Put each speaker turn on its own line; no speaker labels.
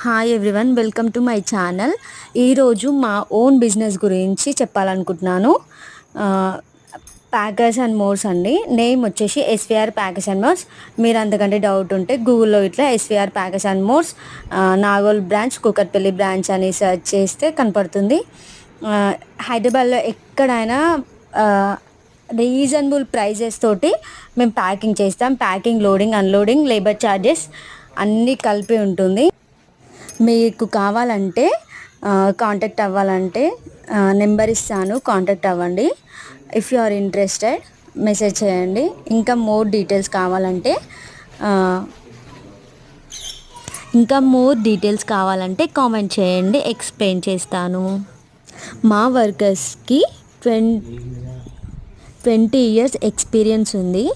Hi everyone, welcome to my channel. ఈరోజు మా own business గురించి చెప్పాలనుకుంటున్నాను. ప్యాకర్స్ అండ్ మోర్స్ అండి. నేమ్ వచ్చేసి ఎస్విఆర్ ప్యాకర్స్ అండ్ మోర్స్. మీరు అంతకంటే డౌట్ ఉంటే గూగుల్లో ఇట్లా SVR packers and movers Nagole branch, Kukatpally branch అని సెర్చ్ చేస్తే కనపడుతుంది. హైదరాబాద్లో ఎక్కడైనా రీజనబుల్ ప్రైజెస్ తోటి మేము ప్యాకింగ్ చేస్తాం. Packing, loading, unloading, labour charges అన్నీ కలిపి ఉంటుంది. మీకు కావాలంటే కాంటాక్ట్ అవ్వాలంటే నెంబర్ ఇస్తాను, కాంటాక్ట్ అవ్వండి. If you are interested message చేయండి. ఇంకా మోర్ డీటెయిల్స్ కావాలంటే కామెంట్ చేయండి, ఎక్స్ప్లెయిన్ చేస్తాను. మా వర్కర్స్కి 20 years ఎక్స్పీరియన్స్ ఉంది.